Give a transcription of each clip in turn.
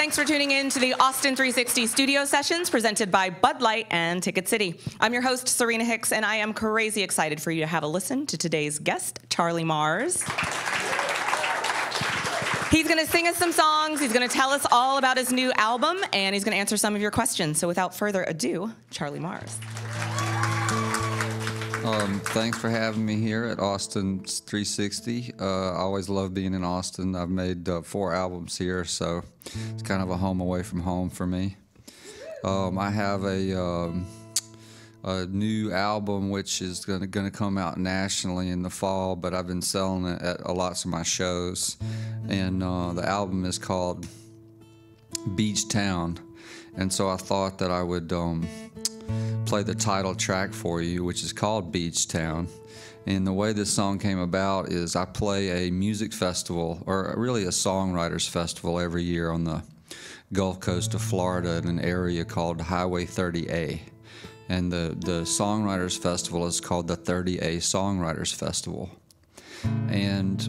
Thanks for tuning in to the Austin360 Studio Sessions presented by Bud Light and TicketCity. I'm your host, Serena Hicks, and I am crazy excited for you to have a listen to today's guest, Charlie Mars. He's going to sing us some songs, he's going to tell us all about his new album, and he's going to answer some of your questions. So without further ado, Charlie Mars. Thanks for having me here at Austin360. I always love being in Austin. I've made 4 albums here, so it's kind of a home away from home for me. I have a new album which is going to come out nationally in the fall, but I've been selling it at lots of my shows. And the album is called Beach Town. And so I thought that I would play the title track for you, which is called Beach Town. And the way this song came about is I play a music festival, or really a songwriters festival, every year on the Gulf Coast of Florida in an area called Highway 30A. And the Songwriters Festival is called the 30A Songwriters Festival. And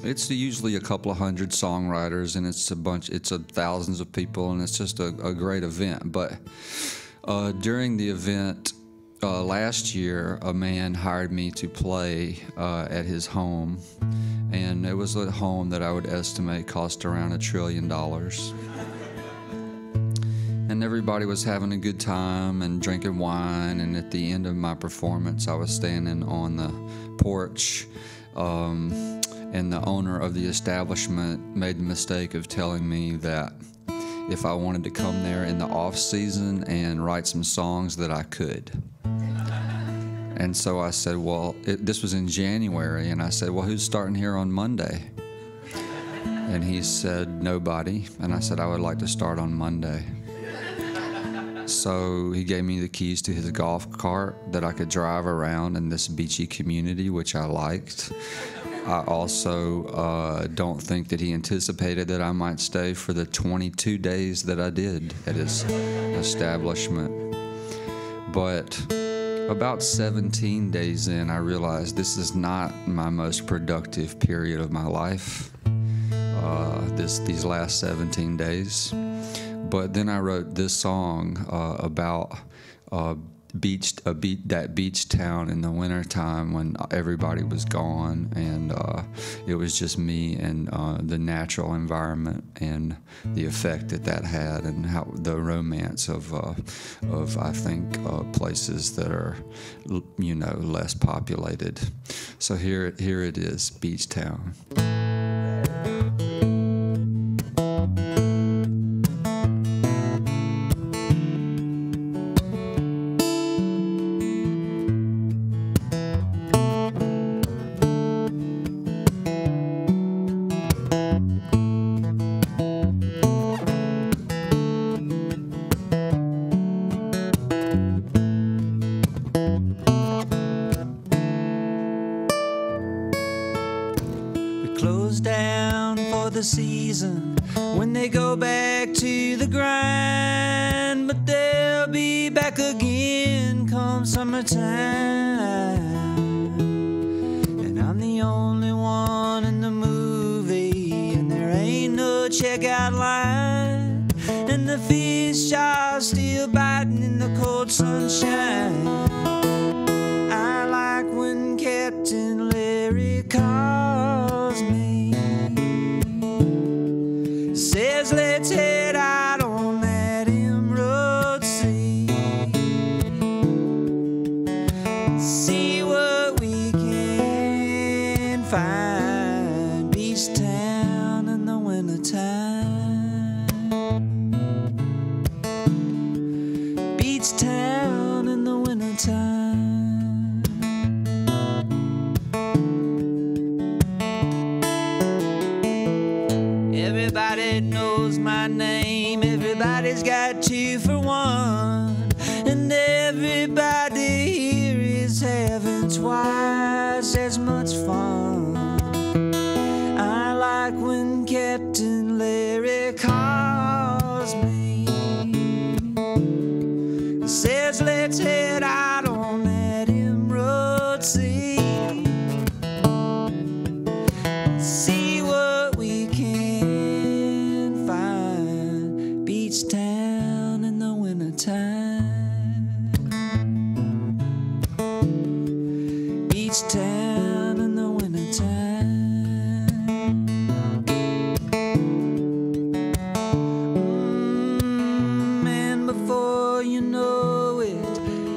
it's usually a couple of hundred songwriters, and it's thousands of people, and it's just a great event. But during the event last year, a man hired me to play at his home, and it was a home that I would estimate cost around $1 trillion. And everybody was having a good time and drinking wine, and at the end of my performance I was standing on the porch, and the owner of the establishment made the mistake of telling me that if I wanted to come there in the off season and write some songs that I could. And so I said, well, this was in January, and I said, well, who's starting here on Monday? And he said, nobody. And I said, I would like to start on Monday. So he gave me the keys to his golf cart that I could drive around in this beachy community, which I liked. I also don't think that he anticipated that I might stay for the 22 days that I did at his establishment. But about 17 days in, I realized this is not my most productive period of my life, these last 17 days. But then I wrote this song about that beach town in the wintertime when everybody was gone, and it was just me and the natural environment and the effect that had, and how the romance of I think places that are, you know, less populated. So here it is, Beach Town. Close down for the season when they go back to the grind, but they'll be back again come summertime. And I'm the only one in the movie, and there ain't no checkout line, and the fish are still biting in the cold sunshine. I like when Captain Larry calls me, says let's head out on that emerald sea, see what we can find. Beach town in the wintertime, beach town in the wintertime. Everybody knows my name, everybody's got 2 for 1, and everybody here is having twice as much fun. I like when Captain Larry calls me, says let's head out on that emerald sea, see what we can find. beach town in the wintertime. And before you know it,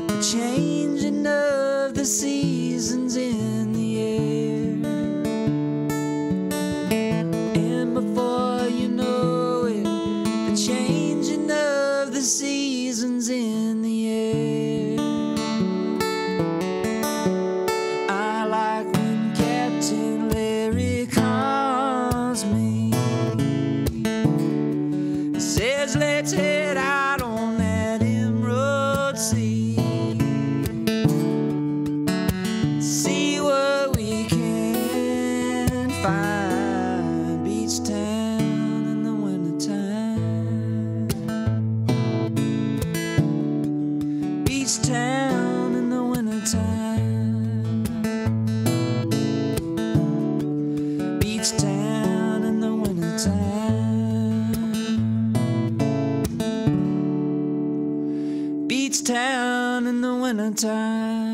the changing of the seasons in the air. And before you know it, the changing of the seasons in the air. I like when Captain Larry calls me. He says, let's head out on that emerald sea. See what we can find. Beach town in the wintertime. Beach town in the wintertime. Beach town in the wintertime. Beach town in the wintertime.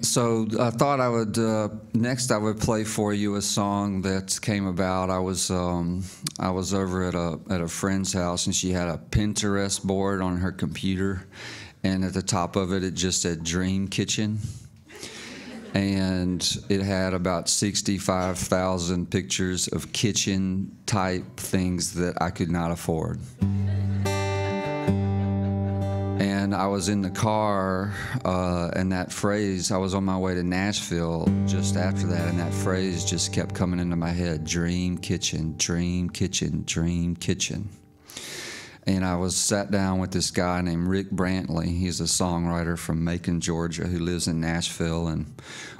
So I thought I would next I would play for you a song that came about. I was over at a friend's house, and she had a Pinterest board on her computer, and at the top of it just said Dream Kitchen, and it had about 65,000 pictures of kitchen type things that I could not afford. And I was in the car, and that phrase, I was on my way to Nashville just after that, and that phrase just kept coming into my head: dream kitchen, dream kitchen, dream kitchen. And I was sat down with this guy named Rick Brantley. He's a songwriter from Macon, Georgia, who lives in Nashville, and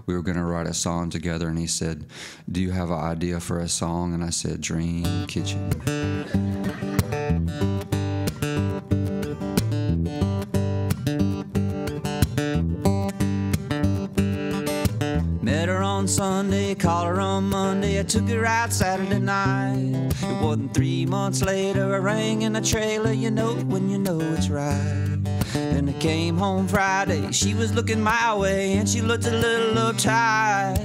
we were going to write a song together, and he said, do you have an idea for a song? And I said, Dream Kitchen. Met her on Sunday, called her on Monday, I took her out Saturday night. It wasn't 3 months later, I rang in a trailer, you know when you know it's right. Then I came home Friday, she was looking my way, and she looked a little uptight.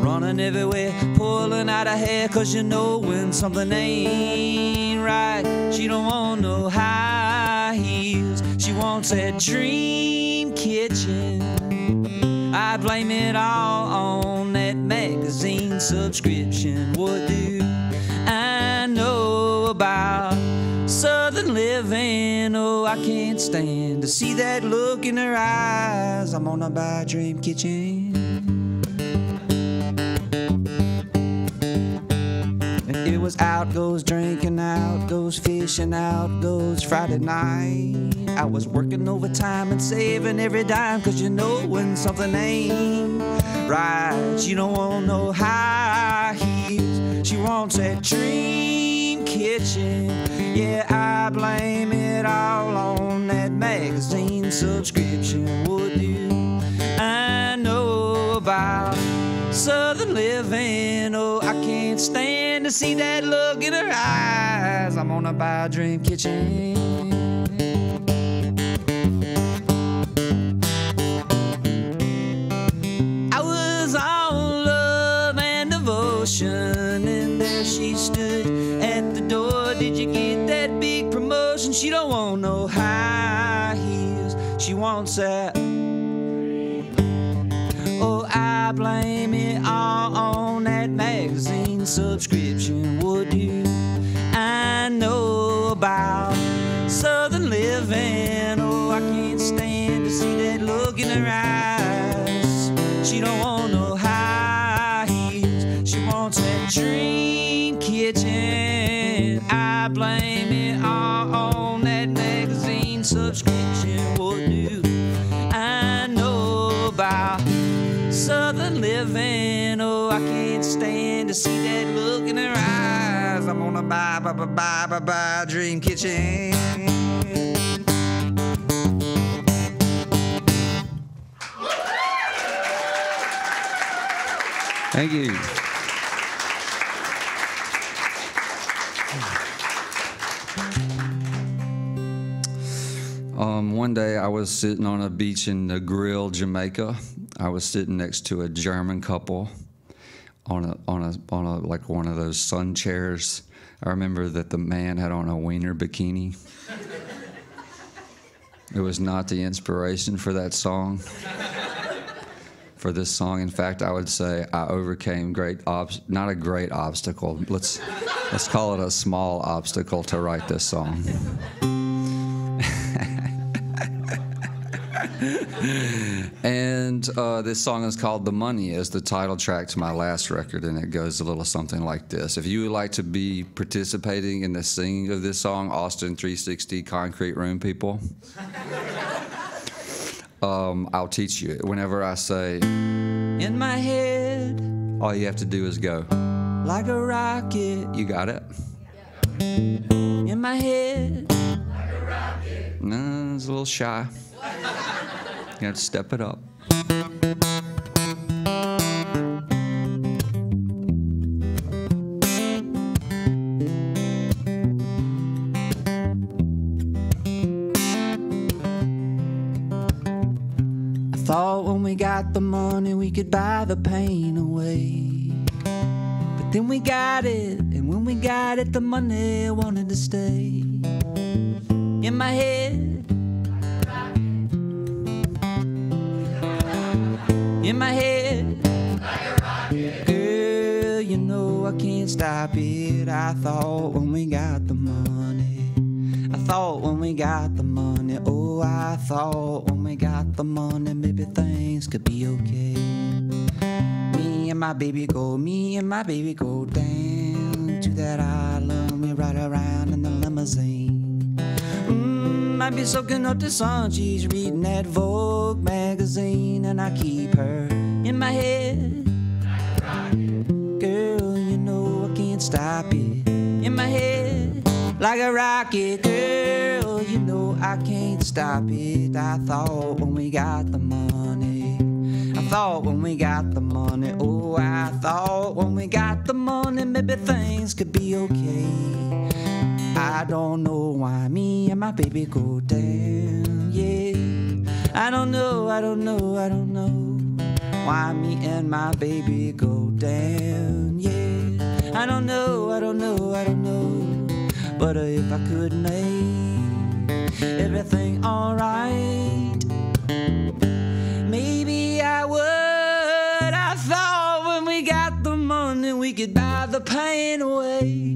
Running everywhere, pulling out her hair, cause you know when something ain't right. She don't want no high heels, she wants that dream kitchen. I blame it all on that magazine subscription. What do I know about Southern living? Oh, I can't stand to see that look in her eyes. I'm gonna buy a dream kitchen. It was out goes drinking, out goes fishing, out goes Friday night. I was working overtime and saving every dime, cause you know when something ain't right. She don't want no high heels, she wants that dream kitchen. Yeah, I blame it all on that magazine subscription. What do I know about Southern living? Oh, I can't stand to see that look in her eyes. I'm gonna buy a dream kitchen. I was on Love and Devotion, and there she stood at the door. Did you get that big promotion? She don't want no high heels, she wants that. Oh, I blame it all on that magazine subscription. What do I know about Southern living? Oh, I can't stand to see that look in her eyes. She don't want no high heels, she wants that dream kitchen. I blame it all on that magazine subscription. What do I know about Southern living? Oh, I can't stand to see that look in her eyes. I'm gonna buy a dream kitchen. Thank you. One day I was sitting on a beach in the Grill, Jamaica. I was sitting next to a German couple on a like one of those sun chairs. I remember that the man had on a wiener bikini. It was not the inspiration for that song. For this song, in fact, I would say I overcame not a great obstacle. Let's call it a small obstacle to write this song. And this song is called "The Money," is the title track to my last record, and it goes a little something like this. If you would like to be participating in the singing of this song, Austin360 Concrete Room people, I'll teach you. Whenever I say, in my head, all you have to do is go, like a rocket. You got it? In my head, like a rocket. No, it's a little shy. You have to step it up. I thought when we got the money we could buy the pain away. But then we got it, and when we got it, the money wanted to stay. In my head, in my head, like a rocket. Girl, you know I can't stop it. I thought when we got the money, I thought when we got the money, oh, I thought when we got the money, maybe things could be okay. Me and my baby go down to that island. We ride around in the limousine. Might be soaking up the sun, she's reading that Vogue magazine, and I keep her in my head. Girl, you know I can't stop it. In my head, like a rocket. Girl, you know I can't stop it. I thought when we got the money, I thought when we got the money, oh, I thought when we got the money, maybe things could be okay. I don't know why me and my baby go down, yeah. I don't know why me and my baby go down, yeah. I don't know. But if I could make everything alright, maybe I would. I thought when we got the money we could buy the pain away.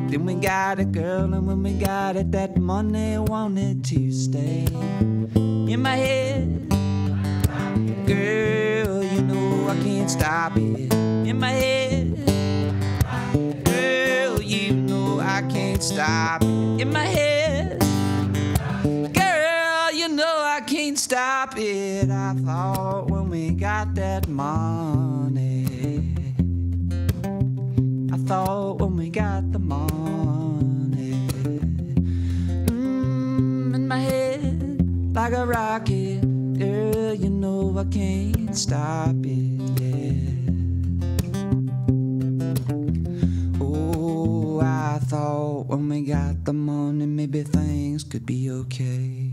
Then we got it, girl, and when we got it, that money wanted to stay. In my head, girl, you know I can't stop it. In my head, girl, you know I can't stop it. In my head, girl, you know I can't stop it. I thought when we got that money, I thought when we got the money, in my head, like a rocket. Girl, you know I can't stop it, yeah. Oh, I thought when we got the money, maybe things could be okay.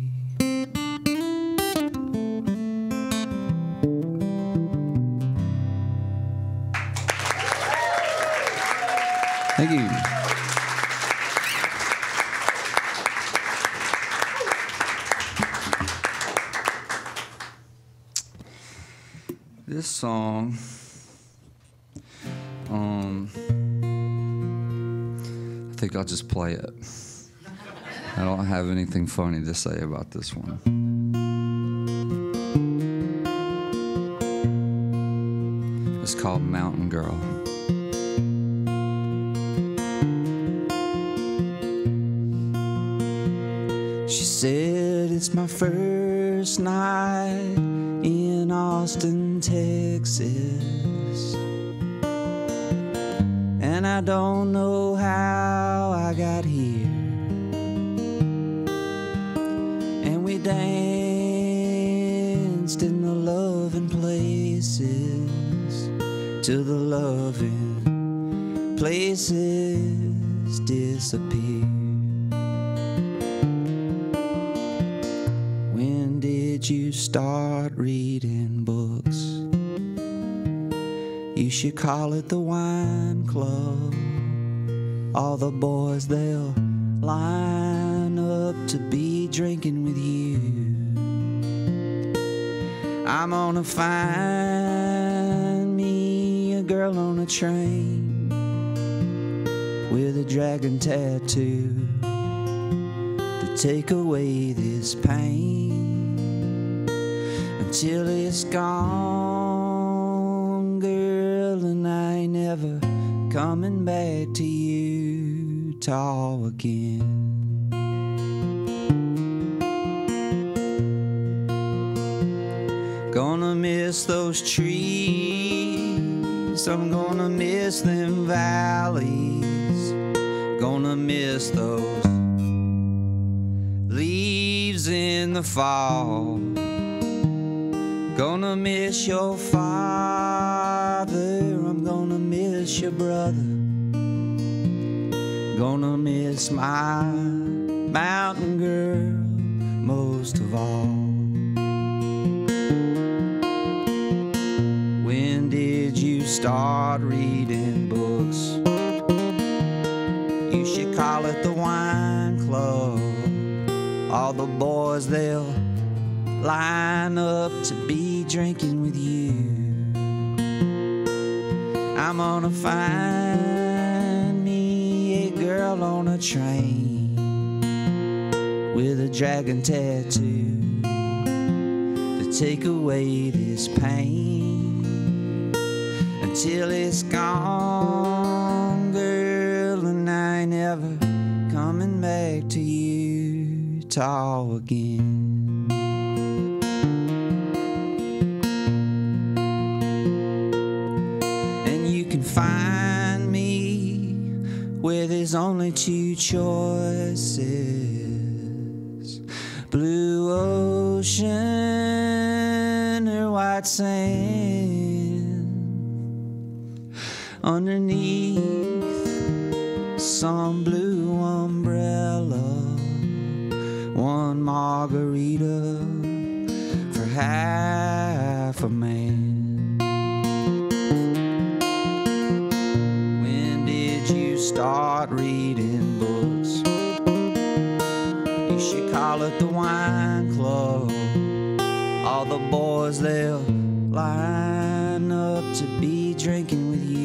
Thank you. This song, I think I'll just play it. I don't have anything funny to say about this one. It's called Mountain Girl. She said it's my first night in Austin, Texas, and I don't know how I got here. And we danced in the loving places till the loving places disappear. When did you start reading books? You should call it the wine club. All the boys, they'll line up to be drinking with you. I'm gonna find me a girl on a train with a dragon tattoo to take away this pain until it's gone, girl, and I ain't never coming back to Utah again. Gonna miss those trees, I'm gonna miss them valleys, gonna miss those leaves in the fall, gonna miss your father, I'm gonna miss your brother, gonna miss my mountain girl most of all. When did you start reading books? You should call it the wine club. All the boys, they'll line up to be drinking with you. I'm gonna find me a girl on a train with a dragon tattoo to take away this pain until it's gone, girl, and I ain't never coming back to Utah again. And you can find me where there's only two choices: blue ocean or white sand. Underneath some blue umbrella, one margarita for half a man. When did you start reading books? You should call it the wine club. All the boys, they'll line up to be drinking with you.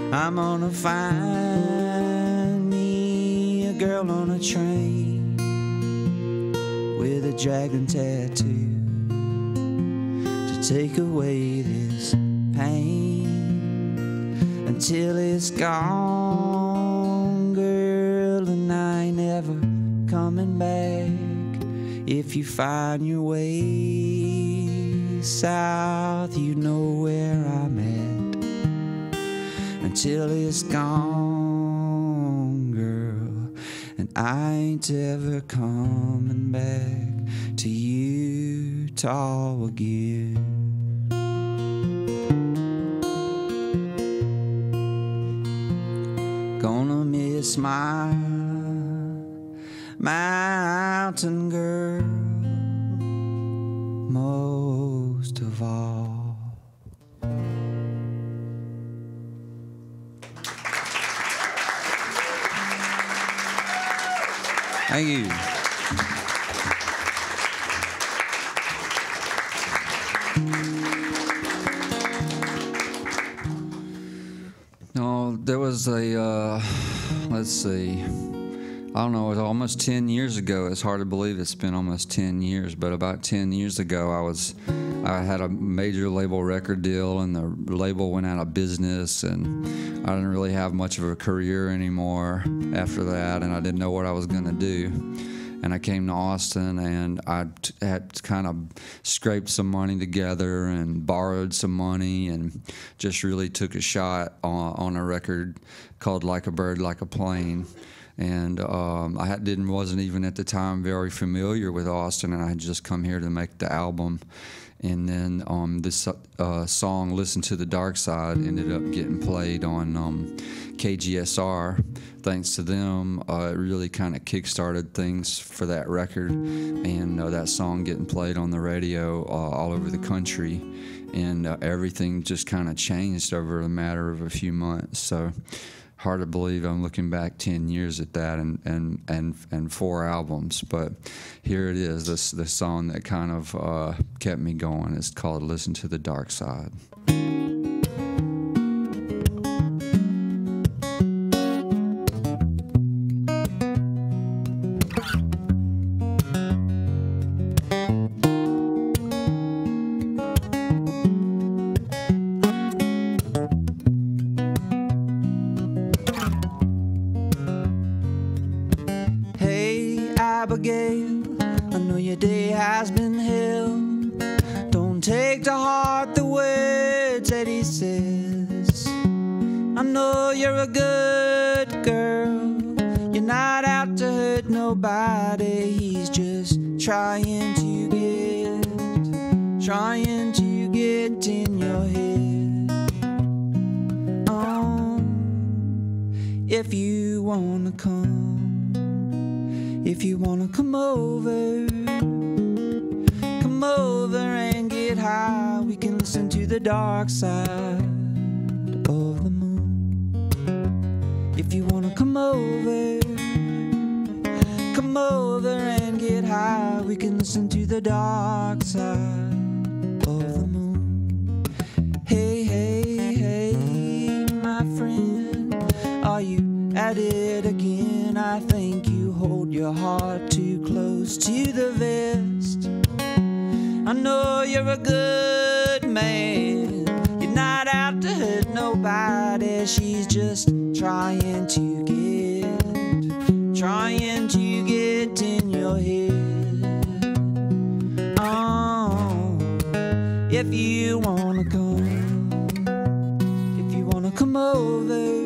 I'm gonna find me a girl on a train with a dragon tattoo to take away this pain until it's gone, girl, and I ain't never coming back. If you find your way south, you know where I'm at. Until it's gone, girl, and I ain't ever coming back to Utah again. Gonna miss my mountain girl most of all. Thank you. No, there was a, let's see, I don't know, it was almost 10 years ago. It's hard to believe it's been almost 10 years, but about 10 years ago, I had a major label record deal, and the label went out of business, and I didn't really have much of a career anymore after that, and I didn't know what I was going to do. And I came to Austin, and I had kind of scraped some money together and borrowed some money and just really took a shot on a record called Like a Bird, Like a Plane. And wasn't even at the time very familiar with Austin, and I had just come here to make the album. And then this song, Listen to the Dark Side, ended up getting played on KGSR. Thanks to them, it really kind of kick-started things for that record. And that song getting played on the radio all over the country. And everything just kind of changed over a matter of a few months. So hard to believe I'm looking back 10 years at that and 4 albums. But here it is, the song that kind of kept me going. It's called Listen to the Dark Side. I know your day has been hell. Don't take to heart the words that he says. I know you're a good girl. You're not out to hurt nobody. He's just trying to get in your head. If you wanna come over and get high. We can listen to the dark side of the moon. If you wanna come over and get high. We can listen to the dark side of the moon. Hey, hey, hey, my friend, are you at it again? I think you hold your heart too close to the vest. I know you're a good man. You're not out to hurt nobody. She's just trying to get in your head. If you wanna come over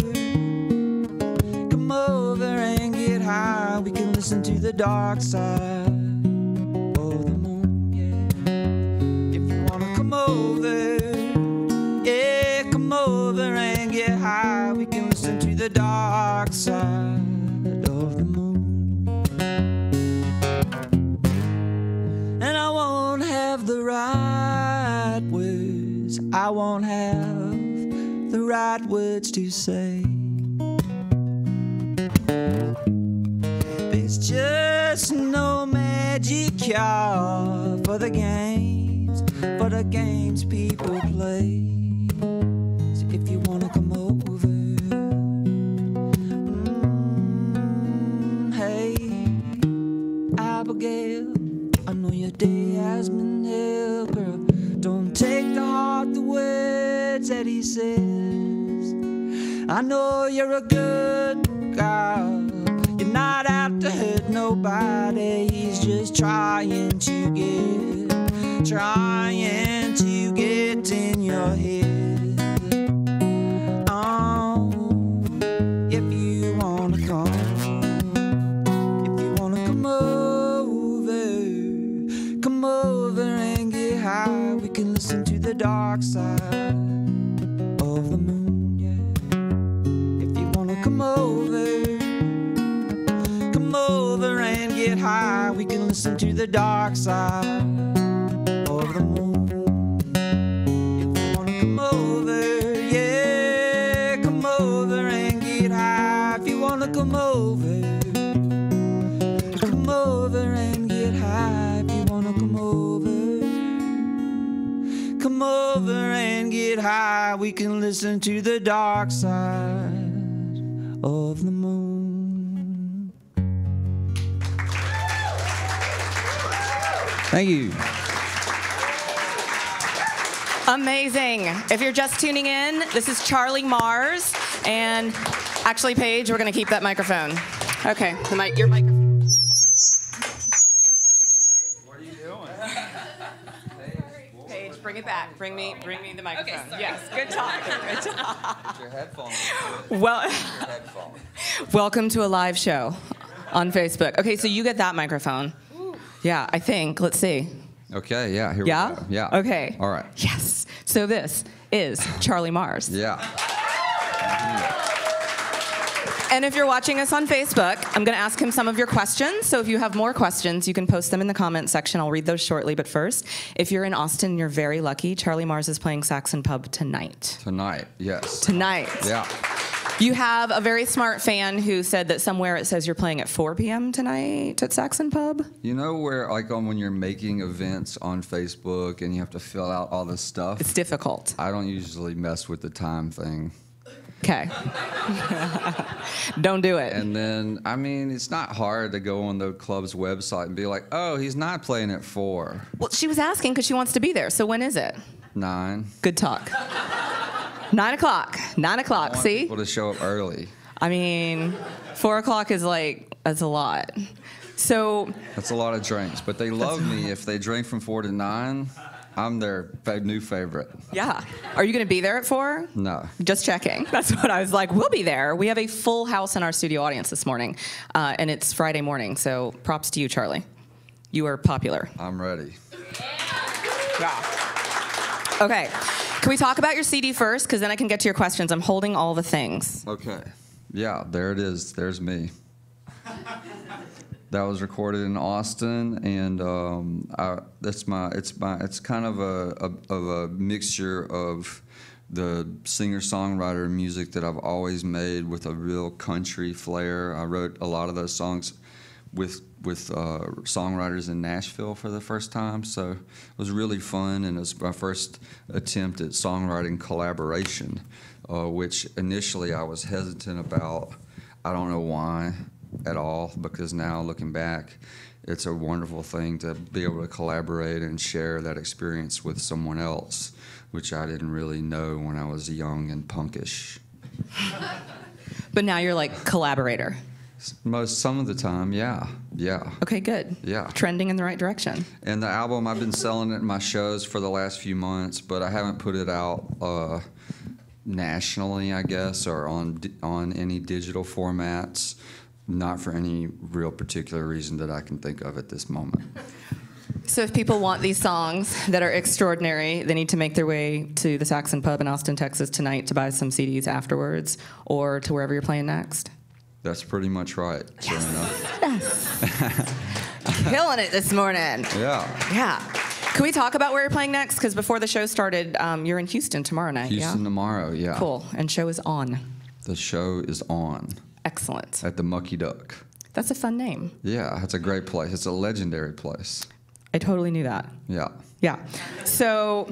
and get high. We can listen to the dark side of the moon, yeah. If you wanna come over and get high. We can listen to the dark side of the moon. And I won't have the right words. I won't have the right words to say. There's just no magic cure for the games people play. So if you wanna come over, hey, Abigail, I know your day has been hell, girl. Don't take to heart the words that he says. I know you're a good girl. You're not out to hurt nobody. He's just trying to get in your head. If you wanna come over and get high. We can listen to the dark side of the moon, yeah. If you wanna come over and get high. We can listen to the dark side of the moon. If you wanna come over, yeah, come over and get high. If you wanna come over and get high. If you wanna come over and get high. We can listen to the dark side of the moon. Thank you. Amazing. If you're just tuning in, this is Charlie Mars. And actually, Paige, we're going to keep that microphone. Okay, your microphone. What are you doing? Paige. Just bring it back. Bring me the microphone. Okay, yes, good talk. Good talk. Put your headphones. Well, welcome to a live show on Facebook. Okay, so you get that microphone. Yeah, I think. Let's see. Okay, yeah, here we go. Yeah. Okay. All right. Yes. So this is Charlie Mars. Yeah. And if you're watching us on Facebook, I'm going to ask him some of your questions. So if you have more questions, you can post them in the comment section. I'll read those shortly. But first, if you're in Austin, you're very lucky. Charlie Mars is playing Saxon Pub tonight. Tonight, yes. Tonight. Yeah. You have a very smart fan who said that somewhere it says you're playing at 4 p.m. tonight at Saxon Pub. You know where, like, when you're making events on Facebook and you have to fill out all this stuff? It's difficult. I don't usually mess with the time thing. Okay. Don't do it. And then, I mean, it's not hard to go on the club's website and be like, oh, he's not playing at 4. Well, she was asking because she wants to be there. So when is it? 9. Good talk. 9 o'clock. 9 o'clock. I want See? people to show up early. I mean, 4 o'clock is like, that's a lot. So. That's a lot of drinks. But they love me if they drink from 4 to 9. I'm their new favorite. Yeah. Are you going to be there at 4? No. Just checking. That's what I was like. We'll be there. We have a full house in our studio audience this morning, and it's Friday morning, so props to you, Charlie. You are popular. I'm ready. Yeah. Okay. Can we talk about your CD first? Because then I can get to your questions. I'm holding all the things. Okay. Yeah, there it is. There's me. That was recorded in Austin, and it's kind of a mixture of the singer-songwriter music that I've always made with a real country flair. I wrote a lot of those songs with songwriters in Nashville for the first time, so it was really fun, and it was my first attempt at songwriting collaboration, which initially I was hesitant about. I don't know why at all, because now looking back, it's a wonderful thing to be able to collaborate and share that experience with someone else, which I didn't really know when I was young and punkish. But now you're like collaborator. Some of the time, yeah. Okay, good. Yeah. Trending in the right direction. And the album, I've been selling it in my shows for the last few months, but I haven't put it out nationally, I guess, or on any digital formats. Not for any real particular reason that I can think of at this moment. So if people want these songs that are extraordinary, they need to make their way to the Saxon Pub in Austin, Texas tonight to buy some CDs afterwards, or to wherever you're playing next? That's pretty much right, Serena. Yes. Killing it this morning. Yeah. Yeah. Can we talk about where you're playing next? Because before the show started, you're in Houston tomorrow night, Houston tomorrow, yeah. Cool. And show is on. The show is on. Excellent. At the Mucky Duck. That's a fun name. Yeah, it's a great place. It's a legendary place. I totally knew that. Yeah. Yeah. So,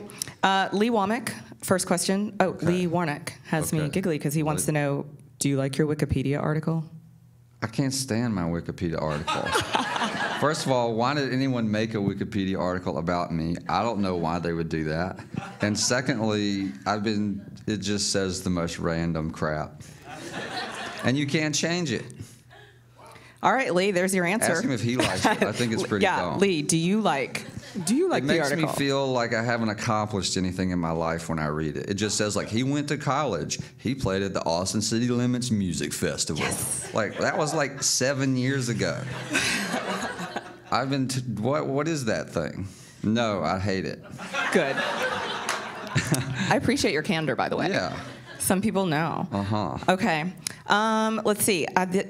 Lee Womack, first question. Oh, okay. Lee Warnock has me giggly because he wants to know, do you like your Wikipedia article? I can't stand my Wikipedia article. First of all, why did anyone make a Wikipedia article about me? I don't know why they would do that. And secondly, it just says the most random crap. And you can't change it. All right, Lee, there's your answer. Ask him if he likes it. I think it's pretty dumb. Lee, do you like the article? It makes me feel like I haven't accomplished anything in my life when I read it. It just says, like, he went to college. He played at the Austin City Limits Music Festival. Yes. Like, that was like 7 years ago. I've been, what is that thing? No, I hate it. Good. I appreciate your candor, by the way. Yeah. Some people know. Uh-huh. Okay. Let's see.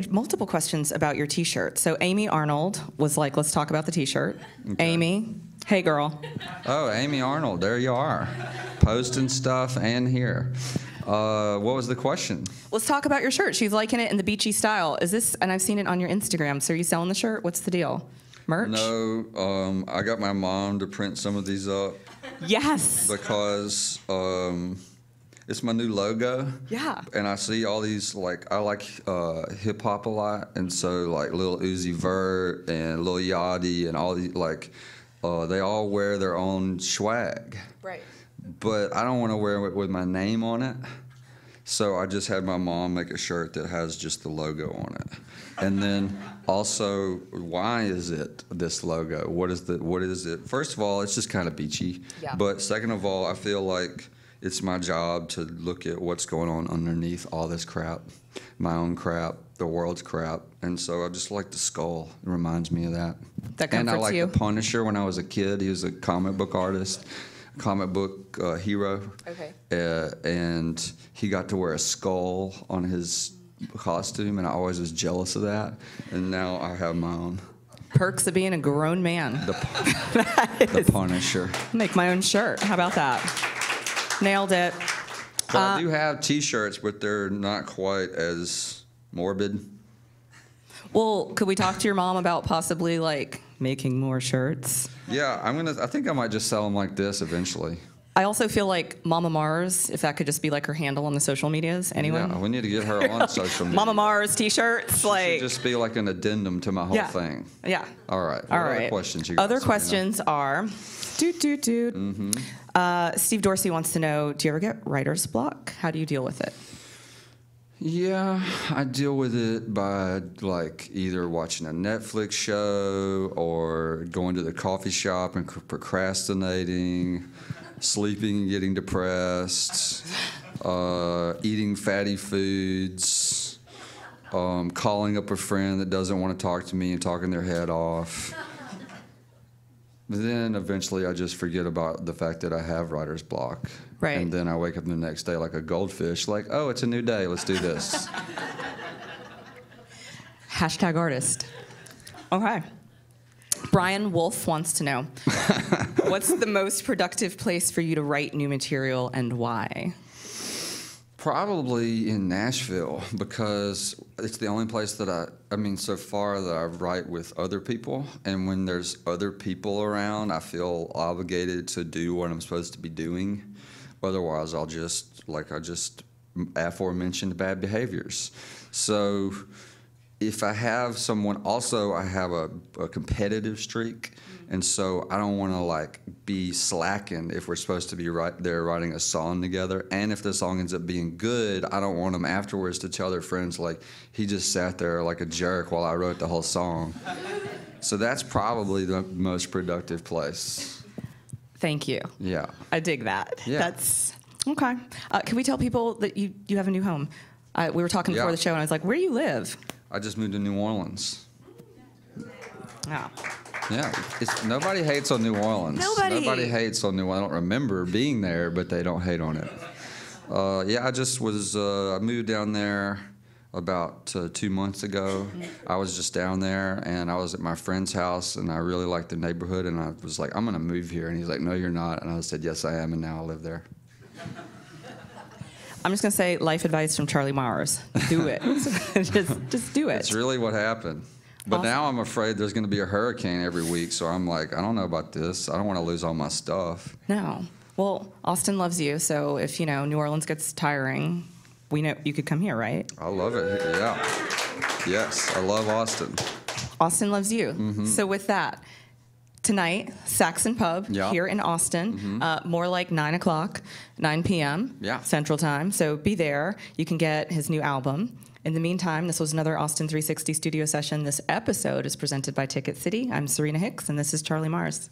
Multiple questions about your T-shirt. So Amy Arnold was like, let's talk about the T-shirt. Okay. Amy, hey, girl. Oh, Amy Arnold, there you are. Posting stuff and here. What was the question? Let's talk about your shirt. She's liking it in the beachy style. Is this, and I've seen it on your Instagram, so are you selling the shirt? What's the deal? Merch? No, I got my mom to print some of these up. Yes. Because it's my new logo. Yeah. And I see all these, like, I like hip hop a lot, and so like Lil Uzi Vert and Lil Yachty and all these, like, they all wear their own swag. Right. But I don't want to wear it with my name on it. So I just had my mom make a shirt that has just the logo on it. And then also, why is it this logo? What is it? First of all, it's just kind of beachy. Yeah. But second of all, I feel like it's my job to look at what's going on underneath all this crap, my own crap, the world's crap. And so I just like the skull. It reminds me of that. That comforts you? And I like the Punisher when I was a kid. He was a comic book artist, comic book hero. Okay. And he got to wear a skull on his costume, and I always was jealous of that. And now I have my own. Perks of being a grown man. The Punisher. Make my own shirt. How about that? Nailed it. So I do have T-shirts, but they're not quite as morbid. Well, could we talk to your mom about possibly like making more shirts? Yeah, I think I might just sell them like this eventually. I also feel like Mama Mars, if that could just be like her handle on the social medias. Anyone? Yeah, we need to get her on social media. Mama Mars T-shirts, like should just be like an addendum to my whole thing. Yeah. All right. All What right. other questions you got? Other Serena? questions are, Steve Dorsey wants to know, do you ever get writer's block? How do you deal with it? Yeah, I deal with it by like either watching a Netflix show or going to the coffee shop and procrastinating, sleeping and getting depressed, eating fatty foods, calling up a friend that doesn't want to talk to me and talking their head off. But then eventually I just forget about the fact that I have writer's block. Right. And then I wake up the next day like a goldfish, like, oh, it's a new day, let's do this. Hashtag artist. Okay. Brian Wolf wants to know, what's the most productive place for you to write new material and why? Probably in Nashville, because it's the only place that I mean, so far that I write with other people. And when there's other people around, I feel obligated to do what I'm supposed to be doing. Otherwise, I just aforementioned bad behaviors. So if I have someone, also I have a competitive streak. And so I don't want to like be slacking if we're supposed to be there writing a song together. And if the song ends up being good, I don't want them afterwards to tell their friends like, he just sat there like a jerk while I wrote the whole song. So that's probably the most productive place. Thank you. Yeah. I dig that. Yeah. That's okay. Can we tell people that you have a new home? We were talking before the show, and I was like, where do you live? I just moved to New Orleans. Oh. Yeah, nobody hates on New Orleans. Nobody hates on New Orleans. I don't remember being there, but they don't hate on it. Yeah, I moved down there about 2 months ago. I was just down there, and I was at my friend's house, and I really liked the neighborhood, and I was like, I'm going to move here. And he's like, no, you're not. And I said, yes, I am, and now I live there. I'm just going to say life advice from Charlie Mars. Do it. just do it. It's really what happened. But now I'm afraid there's going to be a hurricane every week, so I'm like, I don't know about this. I don't want to lose all my stuff. No. Well, Austin loves you, so if, New Orleans gets tiring, we know you could come here, right? I love it. Yeah. Yes, I love Austin. Austin loves you. Mm-hmm. So with that, tonight, Saxon Pub here in Austin, more like 9 p.m. Central Time. So be there. You can get his new album. In the meantime, this was another Austin360 Studio Session. This episode is presented by TicketCity. I'm Serena Hicks, and this is Charlie Mars.